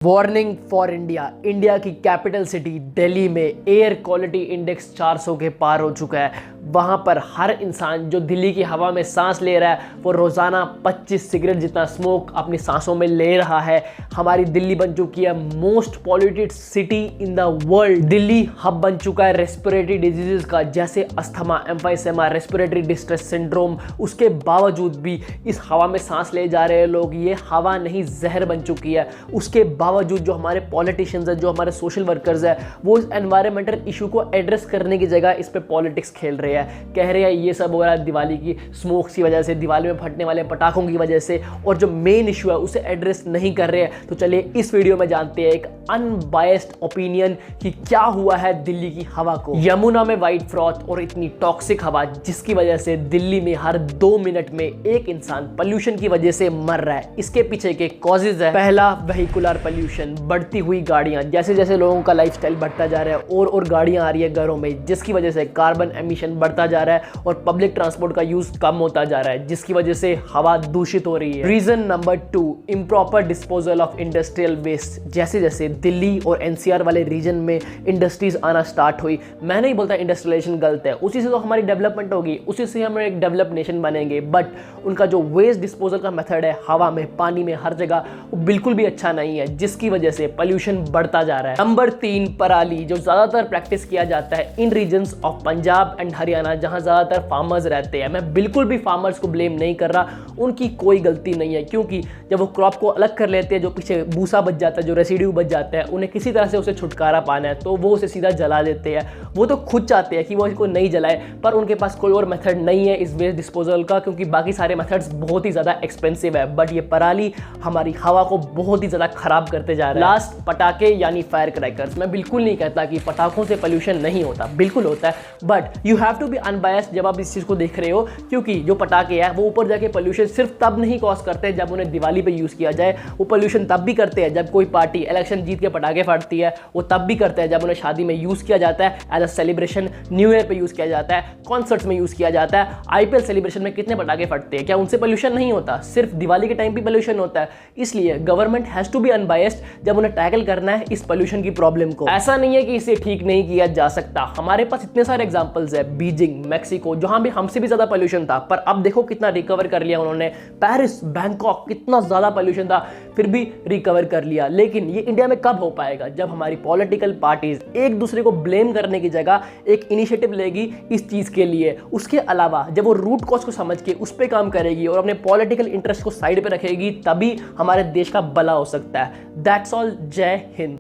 Warning for India. India की capital city Delhi में air quality index 400 के पार हो चुका है। वहाँ पर हर इंसान जो दिल्ली की हवा में सांस ले रहा है वो रोज़ाना 25 सिगरेट जितना स्मोक अपनी सांसों में ले रहा है। हमारी दिल्ली बन चुकी है most polluted city in the world. Delhi hub बन चुका है रेस्पिरेटरी डिजीजेस का, जैसे asthma, emphysema, respiratory distress syndrome. उसके बावजूद भी इस हवा में सांस ले जा रहे लोग, ये हवा नहीं जहर बन चुकी है। उसके बावजूद जो हमारे पॉलिटिशियंस हैं, जो हमारे सोशल वर्कर्स हैं, वो इस एनवायरमेंटल इशू को एड्रेस करने की जगह इस पे पॉलिटिक्स खेल रहे हैं। कह रहे हैं ये सब हो रहा है दिवाली की स्मोक की वजह से, दिवाली में फटने वाले पटाखों की वजह से, और जो मेन इशू है उसे एड्रेस नहीं कर रहे हैं। तो चलिए इस वीडियो में जानते हैं एक अनबायस्ड ओपिनियन कि क्या हुआ है दिल्ली की हवा को। यमुना में व्हाइट फ्रॉथ और इतनी टॉक्सिक हवा जिसकी वजह से दिल्ली में हर 2 मिनट में एक इंसान पोल्यूशन की वजह से मर रहा है। इसके पीछे के कॉजेज है, पहला वेहिकुलर पोल्यूशन, बढ़ती हुई गाड़ियां। जैसे जैसे लोगों का लाइफस्टाइल बढ़ता जा रहा है और गाड़ियां आ रही है घरों में, जिसकी वजह से कार्बन एमिशन बढ़ता जा रहा है और पब्लिक ट्रांसपोर्ट का यूज कम होता जा रहा है, जिसकी वजह से हवा दूषित हो रही है। Reason number 2, improper disposal of industrial waste. जैसे जैसे दिल्ली और एनसीआर वाले रीजन में इंडस्ट्रीज आना स्टार्ट हुई, मैं नहीं बोलता इंडस्ट्रियलाइजेशन गलत है, उसी से तो हमारी डेवलपमेंट होगी, उसी से हम एक डेवलप नेशन बनेंगे। बट उनका जो वेस्ट डिस्पोजल का मेथड है हवा में, पानी में, हर जगह, वो बिल्कुल भी अच्छा नहीं है, जिसकी वजह से पोल्यूशन बढ़ता जा रहा है। नंबर 3, पराली, जो ज्यादातर प्रैक्टिस किया जाता है in regions of Punjab and Haryana, जहां ज्यादातर फार्मर्स रहते हैं। मैं बिल्कुल भी फार्मर्स को ब्लेम नहीं कर रहा, उनकी कोई गलती नहीं है, क्योंकि जब वो क्रॉप को अलग कर लेते हैं, जो पीछे भूसा बच जाता है, जो रेसिड्यू बच जाता है, उन्हें किसी तरह से उसे छुटकारा पाना है, तो वो उसे सीधा जला देते हैं। वो तो खुद चाहते हैं कि वो इसको नहीं जलाए, पर उनके पास कोई और मेथड नहीं है इस वेस्ट डिस्पोजल का, क्योंकि बाकी सारे मेथड्स बहुत ही ज्यादा एक्सपेंसिव है। बट ये पराली हमारी हवा को बहुत ही ज्यादा खराब करते जा रहा है। लास्ट, पटाखे यानी फायर क्रैकर्स। मैं बिल्कुल नहीं कहता कि पटाखों से पोल्यूशन नहीं होता, बिल्कुल होता है, but you have to be unbiased जब आप इस चीज को देख रहे हो, क्योंकि जो पटाखे हैं वो ऊपर जाके पोल्यूशन सिर्फ तब नहीं कॉज करते हैं जब उन्हें दिवाली पे यूज किया जाए। वो पोल्यूशन तब भी करते हैं जब कोई पार्टी इलेक्शन जीत के पटाखे फाड़ती है, वो तब भी करते हैं जब उन्हें शादी में यूज किया जाता है, as a celebration, new year पे यूज किया जाता है, कॉन्सर्ट्स में यूज किया जाता है। आईपीएल सेलिब्रेशन में कितने पटाखे फटते हैं, क्या उनसे पोल्यूशन नहीं होता? सिर्फ दिवाली के टाइम पे पोल्यूशन होता है। इसलिए government has to be unbiased जब उन्हें टैकल करना है इस पोल्यूशन की प्रॉब्लम को। ऐसा नहीं है कि इसे ठीक नहीं किया जा सकता, हमारे पास इतने सारे एग्जांपल्स है, बीजिंग, मैक्सिको, जहां भी हमसे भी ज्यादा पोल्यूशन था, पर अब देखो कितना रिकवर कर लिया उन्होंने। पेरिस, बैंकॉक, कितना ज्यादा पोल्यूशन था, फिर भी रिकवर कर लिया। लेकिन ये इंडिया में कब हो पाएगा? जब हमारी पॉलिटिकल पार्टीज एक दूसरे को ब्लेम करने की जगह एक इनिशिएटिव लेगी इस चीज के लिए। उसके अलावा जब वो रूट कॉज को समझ के उस पर काम करेगी और अपने पॉलिटिकल इंटरेस्ट को साइड पे रखेगी, तभी हमारे देश का भला हो सकता है। That's all. जय हिंद।